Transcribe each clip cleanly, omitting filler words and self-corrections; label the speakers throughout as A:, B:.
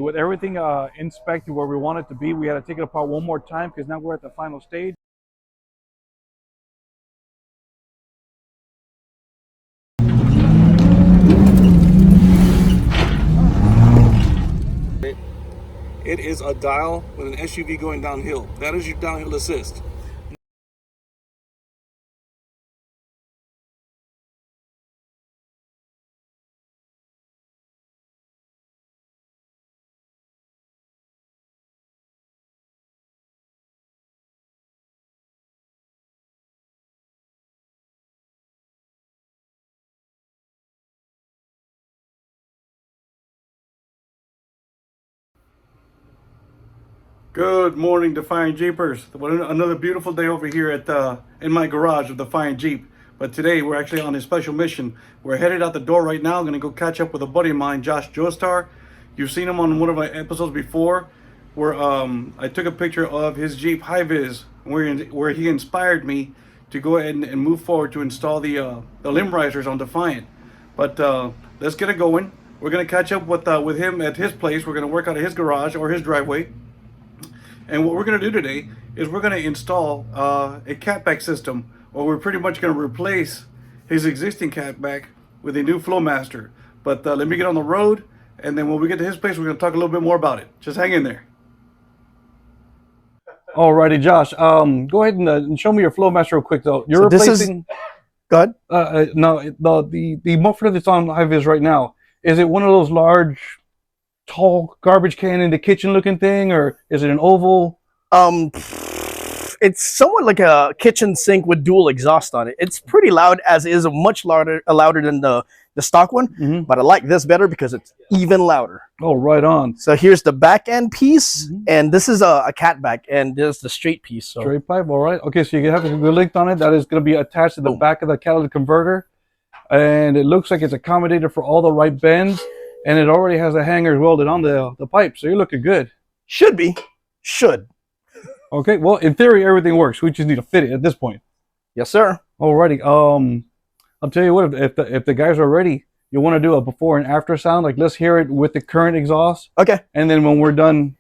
A: With everything inspected where we want it to be, we had to take it apart one more time because now we're at the final stage.
B: It is a dial with an SUV going downhill. That is your downhill assist. Good morning, Defiant Jeepers. Another beautiful day over here at in my garage of Defiant Jeep. But today we're actually on a special mission. We're headed out the door right now. I'm gonna go catch up with a buddy of mine, Joestar. You've seen him on one of my episodes before, where I took a picture of his Jeep HiViZ, where he inspired me to go ahead and move forward to install the limb risers on Defiant. But let's get it going. We're gonna catch up with him at his place. We're gonna work out of his garage or his driveway. And what we're going to do today is we're going to install a CatBack system, or we're pretty much going to replace his existing CatBack with a new Flowmaster. But let me get on the road, and then when we get to his place, we're going to talk a little bit more about it. Just hang in there.
A: Alrighty, Josh. Go ahead and show me your Flowmaster real quick, though. You're
C: So
A: replacing.
C: Go ahead.
A: No, the muffler that's on HiViZ right now, is it one of those large, tall garbage can in the kitchen looking thing, or is it an oval?
C: It's somewhat like a kitchen sink with dual exhaust on it. It's pretty loud, as is much louder than the stock one. But I like this better because it's even louder.
A: Oh, right on.
C: So here's the back end piece, and this is a CatBack, and there's the straight piece. So.
A: Straight pipe, all right. Okay, so you have a good link on it. That is going to be attached to the back of the catalytic converter, and it looks like it's accommodated for all the right bends, and it already has the hangers welded on the pipe, so you're looking good.
C: Should be. Should.
A: Okay, well, in theory, everything works. We just need to fit it at this point.
C: Yes, sir.
A: Alrighty. I'll tell you what, if the guys are ready, you want to do a before and after sound. Like, let's hear it with the current exhaust.
C: Okay.
A: And then when we're done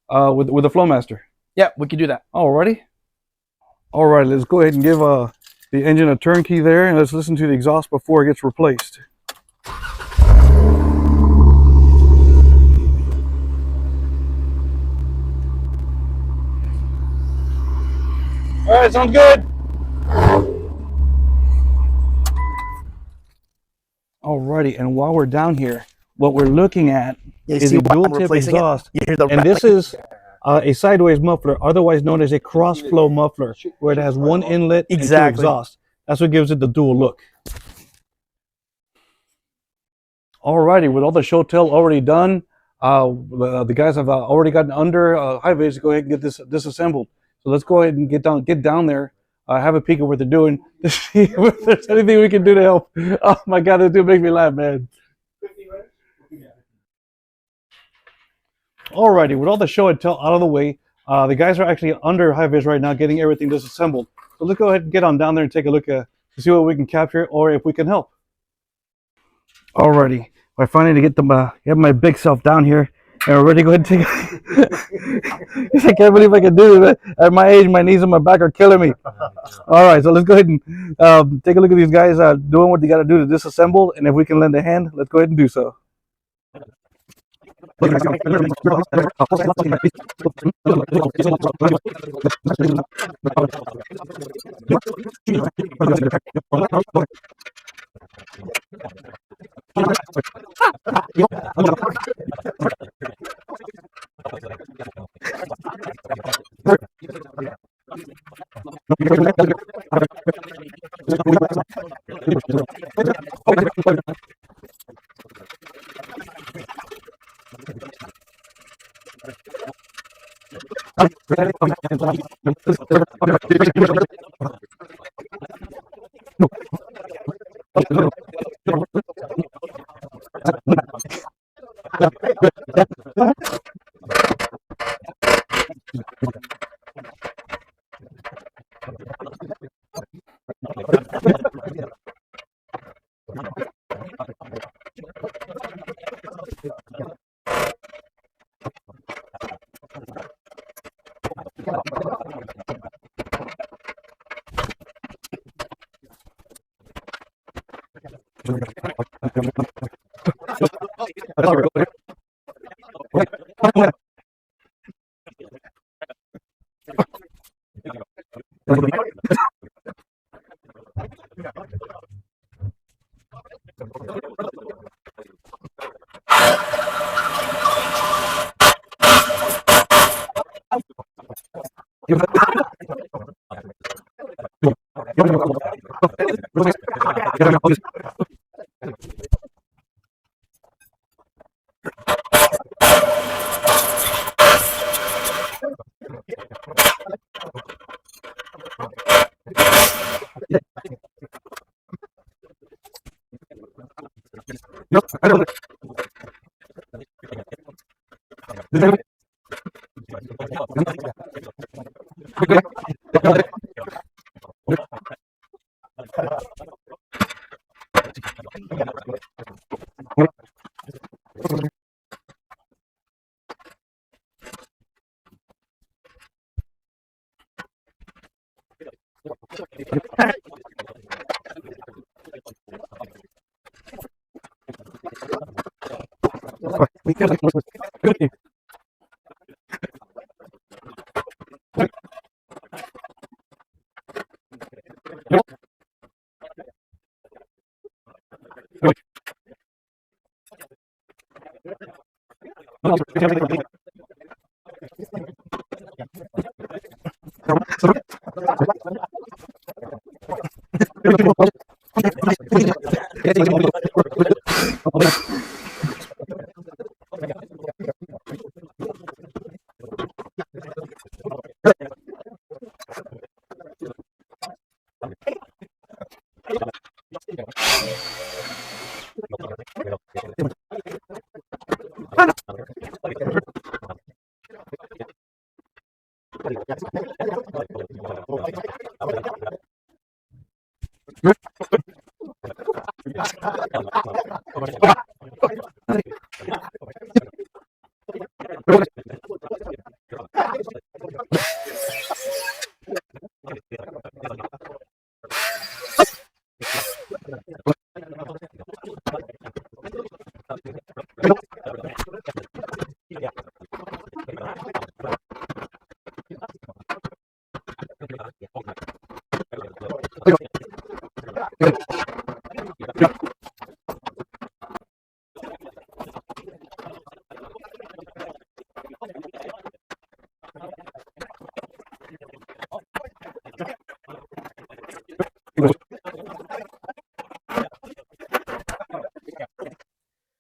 A: with the Flowmaster.
C: Yeah, we can do that.
A: Alrighty. Alright, let's go ahead and give the engine a turnkey there, and let's listen to the exhaust before it gets replaced. All right, sounds good. Alrighty, and while we're down here, what we're looking at is a dual tip exhaust, and this is a sideways muffler, otherwise known as a cross flow muffler, where it has one inlet and two exhaust. That's what gives it the dual look. Alrighty, with all the show tell already done, the guys have already gotten under HiViZ to go ahead and get this disassembled. So let's go ahead and get down there, have a peek at what they're doing to see if there's anything we can do to help. Oh my God, this dude makes me laugh, man. Alrighty, with all the show and tell out of the way, the guys are actually under HiViZ right now, getting everything disassembled. So let's go ahead and get on down there and take a look to see what we can capture or if we can help. Alrighty, I finally get my big self down here. And we're ready to go ahead and take I can't believe I can do it. At my age, my knees and my back are killing me. All right, so let's go ahead and take a look at these guys doing what they got to do to disassemble. And if we can lend a hand, let's go ahead and do so.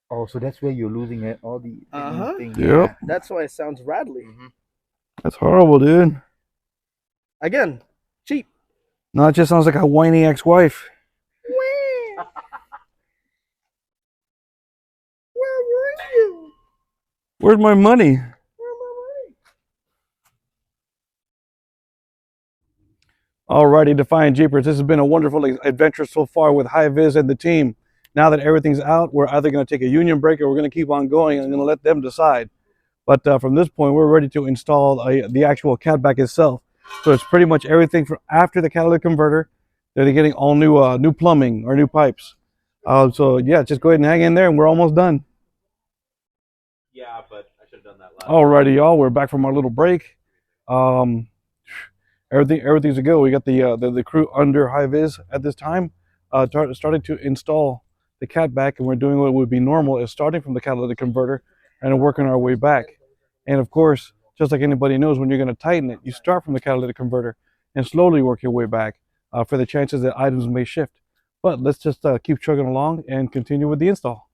D: Oh, so that's where you're losing it, all the new thing.
A: Yep.
C: That's why it sounds rattly.
A: That's horrible, dude.
C: Again, cheap.
A: No, it just sounds like a whiny ex-wife.
C: Where were you?
A: Where's my money? Alrighty, Defying Jeepers. This has been a wonderful adventure so far with HiViZ and the team. Now that everything's out, we're either going to take a union break or we're going to keep on going and going to let them decide. But from this point, we're ready to install the actual CatBack itself. So it's pretty much everything from after the catalytic converter. They're getting all new plumbing or new pipes. So yeah, just go ahead and hang in there, and we're almost done.
E: Yeah, but I should have done that last.
A: Alrighty, y'all, we're back from our little break. Everything's a go. We got the crew under HiViZ at this time, starting to install the CatBack, and we're doing what would be normal, is starting from the catalytic converter and working our way back. And of course, just like anybody knows, when you're going to tighten it, you start from the catalytic converter and slowly work your way back for the chances that items may shift. But let's just keep chugging along and continue with the install.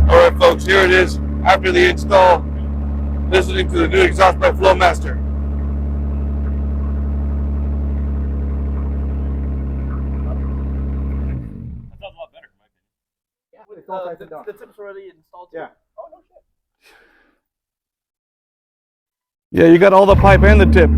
B: All right, folks, here it is after the install, listening to the new exhaust by Flowmaster.
C: The tip's already installed.
D: Yeah.
C: Oh, no shit.
A: Yeah, you got all the pipe and the tip.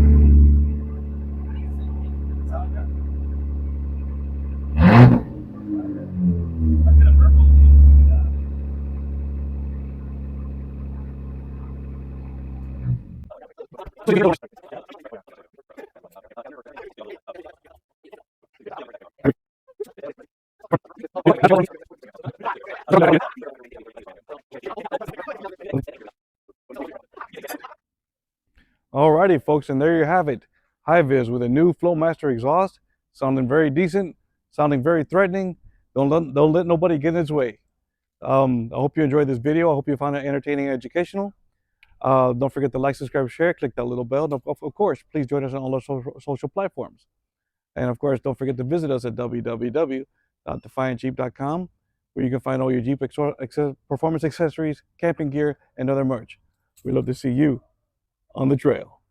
A: Alrighty, folks, and there you have it. HiViZ with a new Flowmaster exhaust, sounding very decent, sounding very threatening. Don't let nobody get in its way. I hope you enjoyed this video. I hope you found it entertaining and educational. Don't forget to like, subscribe, share, click that little bell. And of course, please join us on all our social platforms. And of course, don't forget to visit us at www.defiantjeep.com, where you can find all your Jeep performance accessories, camping gear, and other merch. We love to see you on the trail.